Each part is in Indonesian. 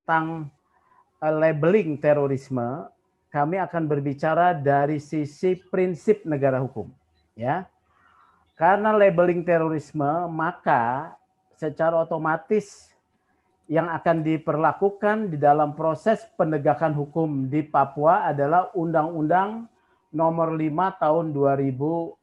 tentang labeling terorisme, kami akan berbicara dari sisi prinsip negara hukum, ya. Karena labeling terorisme, maka secara otomatis yang akan diperlakukan di dalam proses penegakan hukum di Papua adalah Undang-Undang Nomor 5 Tahun 2000.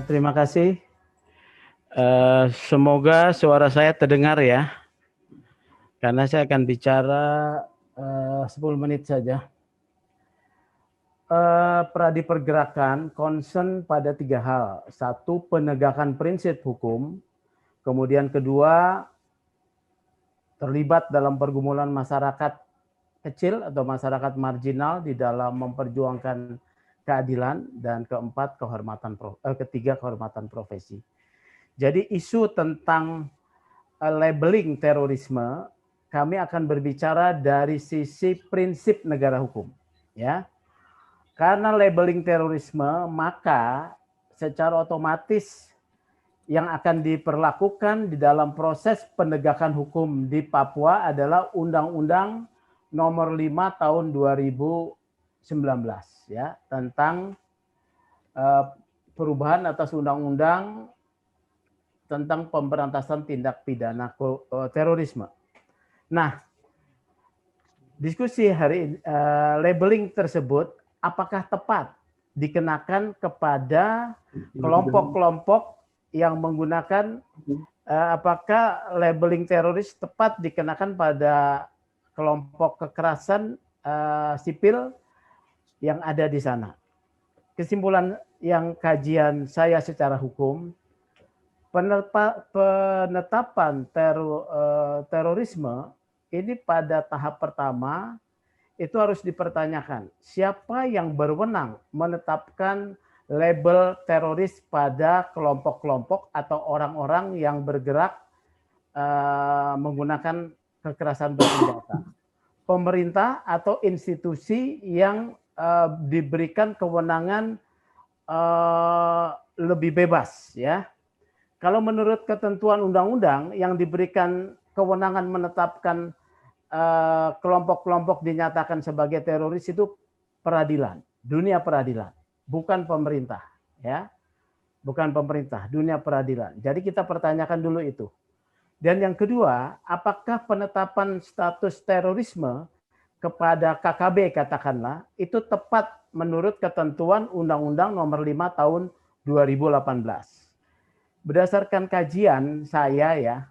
Terima kasih. Semoga suara saya terdengar ya. Karena saya akan bicara 10 menit saja. Pradi pergerakan concern pada 3 hal. 1, penegakan prinsip hukum. Kemudian kedua, terlibat dalam pergumulan masyarakat kecil atau masyarakat marginal di dalam memperjuangkan keadilan, dan keempat, ketiga, kehormatan profesi. Jadi isu tentang labeling terorisme, kami akan berbicara dari sisi prinsip negara hukum, ya. Karena labeling terorisme, maka secara otomatis yang akan diperlakukan di dalam proses penegakan hukum di Papua adalah Undang-Undang Nomor 5 Tahun 2019, ya, tentang perubahan atas undang-undang tentang pemberantasan tindak pidana terorisme. Nah, diskusi hari ini, labeling tersebut apakah tepat dikenakan kepada kelompok-kelompok yang menggunakan, apakah labeling teroris tepat dikenakan pada kelompok kekerasan sipil yang ada di sana. Kesimpulan yang kajian saya secara hukum, penetapan terorisme ini pada tahap pertama itu harus dipertanyakan siapa yang berwenang menetapkan label teroris pada kelompok-kelompok atau orang-orang yang bergerak menggunakan kekerasan bersenjata. Pemerintah atau institusi yang diberikan kewenangan lebih bebas, ya. Kalau menurut ketentuan undang-undang yang diberikan kewenangan menetapkan kelompok-kelompok dinyatakan sebagai teroris itu peradilan, dunia peradilan, bukan pemerintah, ya. Bukan pemerintah, dunia peradilan. Jadi kita pertanyakan dulu itu. Dan yang kedua, apakah penetapan status terorisme kepada KKB katakanlah itu tepat menurut ketentuan Undang-Undang Nomor 5 Tahun 2018. Berdasarkan kajian saya, ya,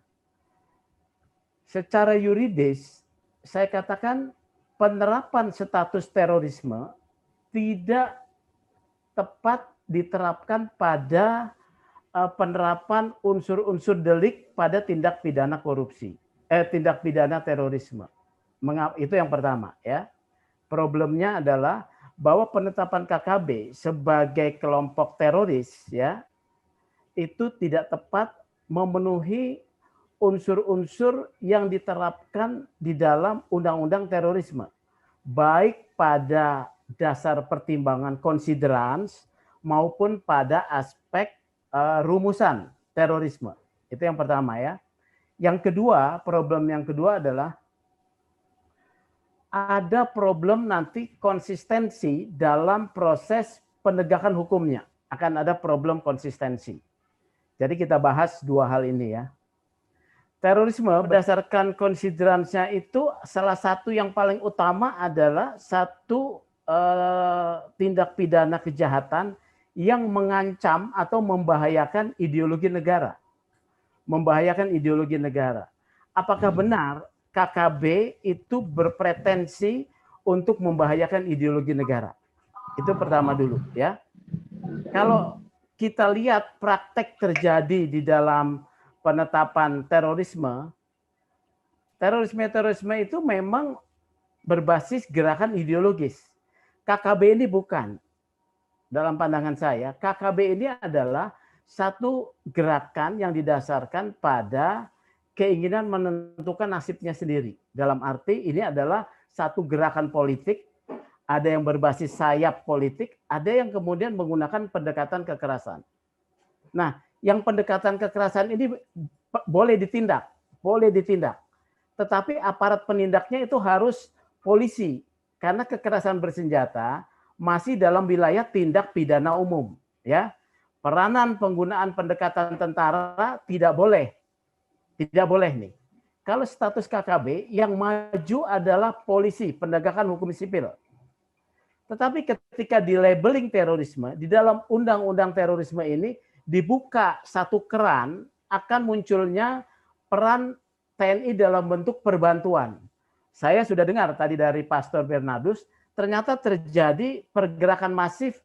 secara yuridis saya katakan penerapan status terorisme tidak tepat diterapkan pada penerapan unsur-unsur delik pada tindak pidana korupsi, tindak pidana terorisme. Itu yang pertama, ya. Problemnya adalah bahwa penetapan KKB sebagai kelompok teroris, ya, itu tidak tepat memenuhi unsur-unsur yang diterapkan di dalam undang-undang terorisme, baik pada dasar pertimbangan considerance maupun pada aspek rumusan terorisme. Itu yang pertama, ya. Yang kedua, problem yang kedua adalah ada problem nanti konsistensi dalam proses penegakan hukumnya. Akan ada problem konsistensi. Jadi kita bahas dua hal ini, ya. Terorisme berdasarkan konsideransinya itu salah satu yang paling utama adalah satu tindak pidana kejahatan yang mengancam atau membahayakan ideologi negara. Membahayakan ideologi negara. Apakah benar KKB itu berpretensi untuk membahayakan ideologi negara. Itu pertama dulu ya. Kalau kita lihat praktek terjadi di dalam penetapan terorisme itu memang berbasis gerakan ideologis. KKB ini bukan. Dalam pandangan saya, KKB ini adalah satu gerakan yang didasarkan pada keinginan menentukan nasibnya sendiri. Dalam arti ini adalah satu gerakan politik, ada yang berbasis sayap politik, ada yang kemudian menggunakan pendekatan kekerasan. Nah, yang pendekatan kekerasan ini boleh ditindak. Tetapi aparat penindaknya itu harus polisi, karena kekerasan bersenjata masih dalam wilayah tindak pidana umum, ya. Peranan penggunaan pendekatan tentara tidak boleh nih. Kalau status KKB yang maju adalah polisi, penegakan hukum sipil. Tetapi ketika di labeling terorisme, di dalam undang-undang terorisme ini dibuka satu keran akan munculnya peran TNI dalam bentuk perbantuan. Saya sudah dengar tadi dari Pastor Bernardus, ternyata terjadi pergerakan masif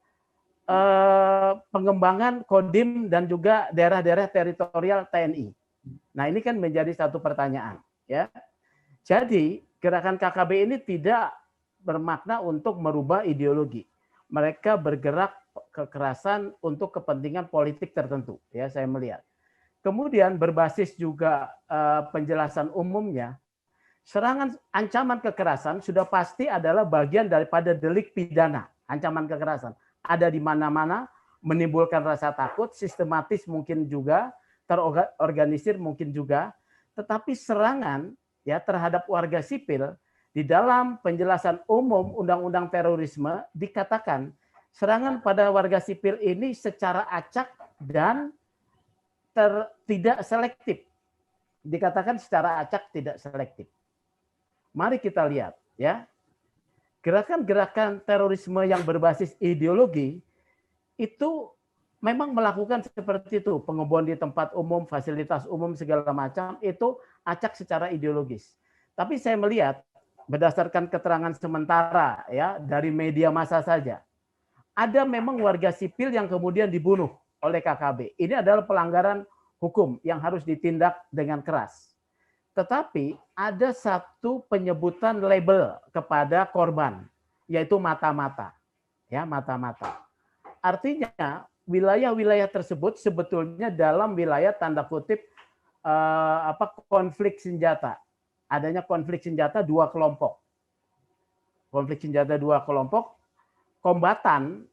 pengembangan Kodim dan juga daerah-daerah teritorial TNI. Nah, ini kan menjadi satu pertanyaan, ya. Jadi, gerakan KKB ini tidak bermakna untuk merubah ideologi. Mereka bergerak kekerasan untuk kepentingan politik tertentu, ya, saya melihat. Kemudian berbasis juga penjelasan umumnya, serangan ancaman kekerasan sudah pasti adalah bagian daripada delik pidana. Ancaman kekerasan ada di mana-mana, menimbulkan rasa takut, sistematis mungkin juga, terorganisir mungkin juga, tetapi serangan ya terhadap warga sipil di dalam penjelasan umum Undang-Undang Terorisme dikatakan serangan pada warga sipil ini secara acak dan tidak selektif. Dikatakan secara acak tidak selektif. Mari kita lihat ya. Gerakan-gerakan terorisme yang berbasis ideologi itu memang melakukan seperti itu, pengeboman di tempat umum, fasilitas umum segala macam itu acak secara ideologis. Tapi saya melihat berdasarkan keterangan sementara ya dari media massa saja, ada memang warga sipil yang kemudian dibunuh oleh KKB. Ini adalah pelanggaran hukum yang harus ditindak dengan keras. Tetapi ada satu penyebutan label kepada korban, yaitu mata-mata. Ya, mata-mata. Artinya wilayah-wilayah tersebut sebetulnya dalam wilayah tanda kutip konflik senjata. Adanya konflik senjata dua kelompok. Konflik senjata dua kelompok, kombatan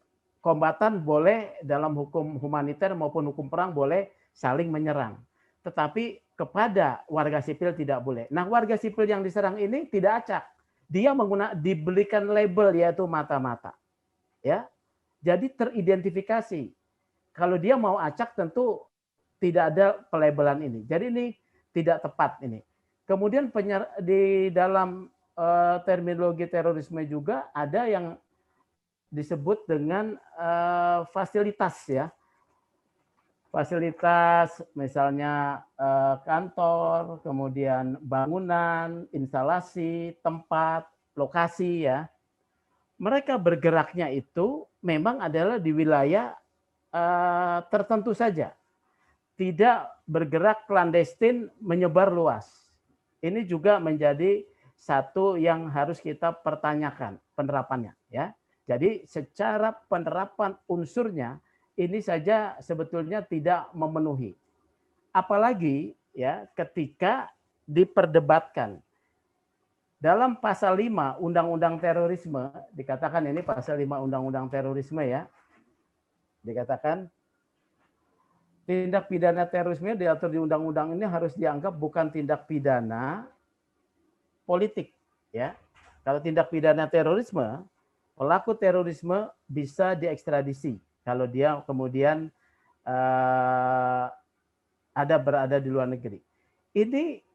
boleh dalam hukum humaniter maupun hukum perang boleh saling menyerang. Tetapi kepada warga sipil tidak boleh. Nah, warga sipil yang diserang ini tidak acak. Dia diberikan label yaitu mata-mata. Ya. Jadi teridentifikasi. Kalau dia mau acak tentu tidak ada pelabelan ini. Jadi ini tidak tepat ini. Kemudian di dalam terminologi terorisme juga ada yang disebut dengan fasilitas ya. Fasilitas misalnya kantor, kemudian bangunan, instalasi, tempat, lokasi ya. Mereka bergeraknya itu memang adalah di wilayah tertentu saja. Tidak bergerak klandestin menyebar luas. Ini juga menjadi satu yang harus kita pertanyakan penerapannya ya. Jadi secara penerapan unsurnya ini saja sebetulnya tidak memenuhi. Apalagi ya ketika diperdebatkan. Dalam pasal 5 Undang-Undang Terorisme, dikatakan ini pasal 5 Undang-Undang Terorisme ya. Dikatakan tindak pidana terorisme diatur di undang-undang ini harus dianggap bukan tindak pidana politik ya. Kalau tindak pidana terorisme, pelaku terorisme bisa diekstradisi kalau dia kemudian berada di luar negeri. Ini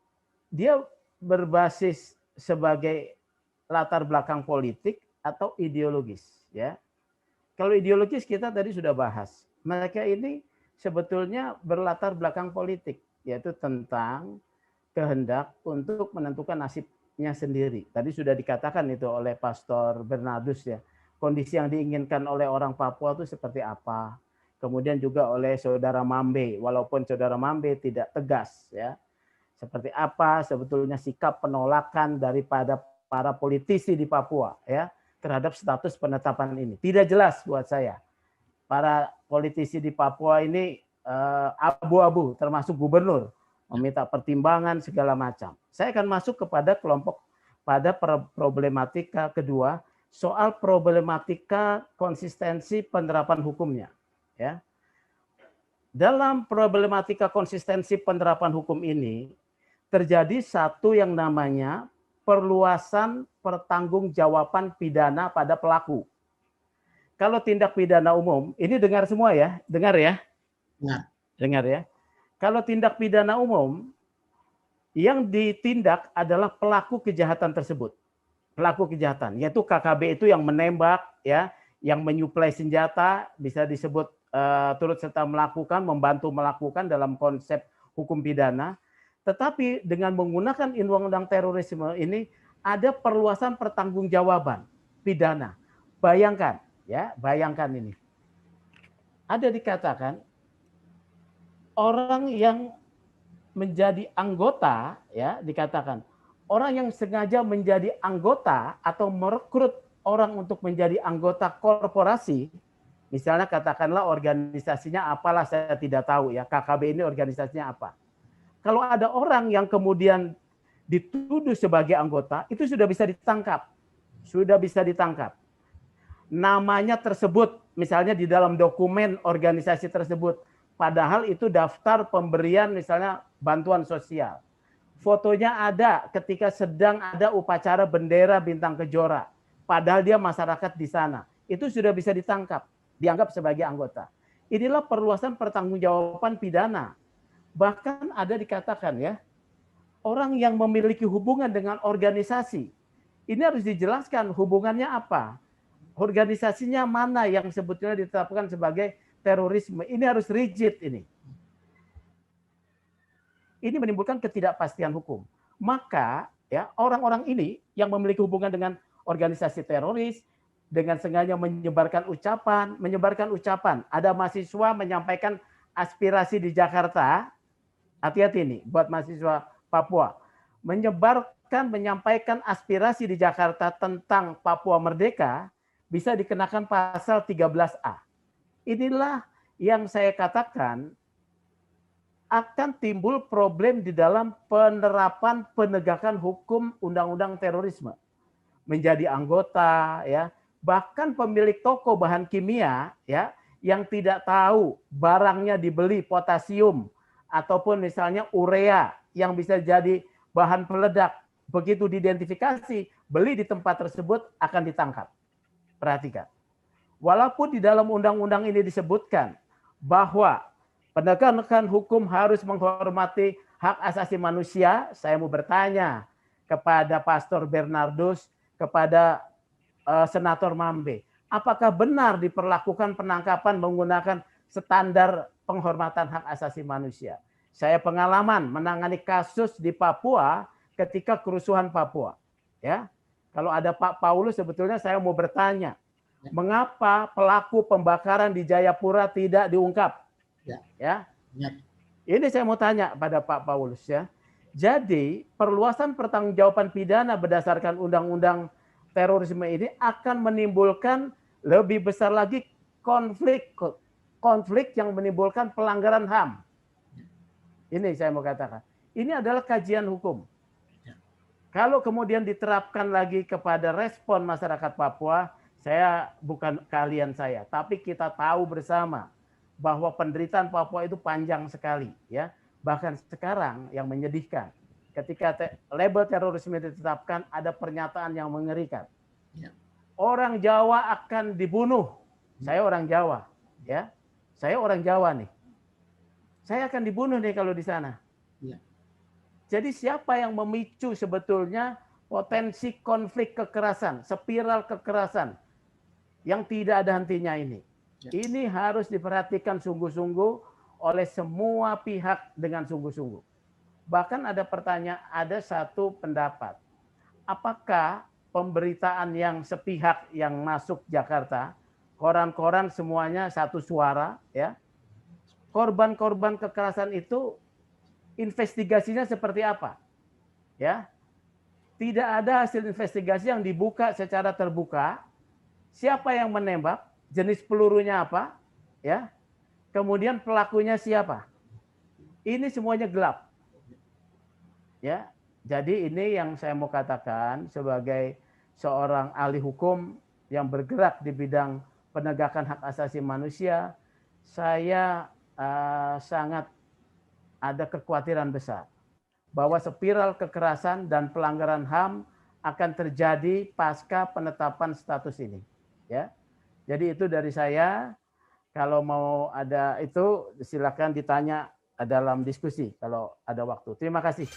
dia berbasis sebagai latar belakang politik atau ideologis ya. Kalau ideologis kita tadi sudah bahas. Mereka ini sebetulnya berlatar belakang politik, yaitu tentang kehendak untuk menentukan nasibnya sendiri. Tadi sudah dikatakan itu oleh Pastor Bernardus ya. Kondisi yang diinginkan oleh orang Papua itu seperti apa. Kemudian juga oleh Saudara Mambe, walaupun Saudara Mambe tidak tegas ya. Seperti apa sebetulnya sikap penolakan daripada para politisi di Papua ya terhadap status penetapan ini. Tidak jelas buat saya. Para politisi di Papua ini abu-abu, termasuk gubernur, meminta pertimbangan segala macam. Saya akan masuk kepada kelompok pada problematika kedua, soal problematika konsistensi penerapan hukumnya. Ya. Dalam problematika konsistensi penerapan hukum ini, terjadi satu yang namanya perluasan pertanggungjawaban pidana pada pelaku. Kalau tindak pidana umum, ini dengar semua ya, dengar ya? Dengar ya. Kalau tindak pidana umum, yang ditindak adalah pelaku kejahatan tersebut. Pelaku kejahatan, yaitu KKB itu yang menembak, ya, yang menyuplai senjata, bisa disebut turut serta melakukan, membantu melakukan dalam konsep hukum pidana. Tetapi dengan menggunakan undang-undang terorisme ini, ada perluasan pertanggungjawaban pidana. Bayangkan, ya, bayangkan ini. Ada dikatakan orang yang menjadi anggota, ya, dikatakan orang yang sengaja menjadi anggota atau merekrut orang untuk menjadi anggota korporasi, misalnya katakanlah organisasinya apalah saya tidak tahu ya, KKB ini organisasinya apa. Kalau ada orang yang kemudian dituduh sebagai anggota, itu sudah bisa ditangkap. Sudah bisa ditangkap. Namanya tersebut, misalnya di dalam dokumen organisasi tersebut, padahal itu daftar pemberian misalnya bantuan sosial. Fotonya ada ketika sedang ada upacara bendera bintang kejora, padahal dia masyarakat di sana. Itu sudah bisa ditangkap, dianggap sebagai anggota. Inilah perluasan pertanggungjawaban pidana. Bahkan ada dikatakan ya, orang yang memiliki hubungan dengan organisasi, ini harus dijelaskan hubungannya apa. Organisasinya mana yang sebetulnya ditetapkan sebagai terorisme. Ini harus rigid ini. Ini menimbulkan ketidakpastian hukum. Maka ya orang-orang ini yang memiliki hubungan dengan organisasi teroris, dengan sengaja menyebarkan ucapan. Ada mahasiswa menyampaikan aspirasi di Jakarta, hati-hati nih buat mahasiswa Papua, menyampaikan aspirasi di Jakarta tentang Papua Merdeka, bisa dikenakan pasal 13A. Inilah yang saya katakan akan timbul problem di dalam penerapan penegakan hukum undang-undang terorisme. Menjadi anggota, ya, bahkan pemilik toko bahan kimia, ya, yang tidak tahu barangnya dibeli potasium ataupun misalnya urea yang bisa jadi bahan peledak, begitu diidentifikasi, beli di tempat tersebut akan ditangkap. Perhatikan. Walaupun di dalam undang-undang ini disebutkan bahwa penegakan hukum harus menghormati hak asasi manusia, saya mau bertanya kepada Pastor Bernardus, kepada Senator Mambe, apakah benar diperlakukan penangkapan menggunakan standar penghormatan hak asasi manusia? Saya pengalaman menangani kasus di Papua ketika kerusuhan Papua. Ya, kalau ada Pak Paulus, sebetulnya saya mau bertanya, mengapa pelaku pembakaran di Jayapura tidak diungkap? Ya. Ini saya mau tanya pada Pak Paulus ya. Jadi perluasan pertanggungjawaban pidana berdasarkan undang-undang terorisme ini akan menimbulkan lebih besar lagi konflik yang menimbulkan pelanggaran HAM. Ini saya mau katakan. Ini adalah kajian hukum. Kalau kemudian diterapkan lagi kepada respon masyarakat Papua, saya bukan keahlian saya, tapi kita tahu bersama bahwa penderitaan Papua itu panjang sekali, ya. Bahkan sekarang yang menyedihkan, ketika label terorisme ditetapkan, ada pernyataan yang mengerikan. Orang Jawa akan dibunuh. Saya orang Jawa, ya. Saya orang Jawa nih. Saya akan dibunuh nih kalau di sana. Jadi siapa yang memicu sebetulnya potensi konflik kekerasan, spiral kekerasan yang tidak ada hentinya ini? Ini harus diperhatikan sungguh-sungguh oleh semua pihak dengan sungguh-sungguh. Bahkan ada satu pendapat, apakah pemberitaan yang sepihak yang masuk Jakarta, koran-koran semuanya satu suara, ya, korban-korban kekerasan itu investigasinya seperti apa, ya? Tidak ada hasil investigasi yang dibuka secara terbuka. Siapa yang menembak, jenis pelurunya apa, ya? Kemudian pelakunya siapa? Ini semuanya gelap. Ya. Jadi ini yang saya mau katakan sebagai seorang ahli hukum yang bergerak di bidang penegakan hak asasi manusia, saya sangat ada kekhawatiran besar bahwa spiral kekerasan dan pelanggaran HAM akan terjadi pasca penetapan status ini. Ya. Jadi itu dari saya. Kalau mau ada itu silakan ditanya dalam diskusi kalau ada waktu. Terima kasih.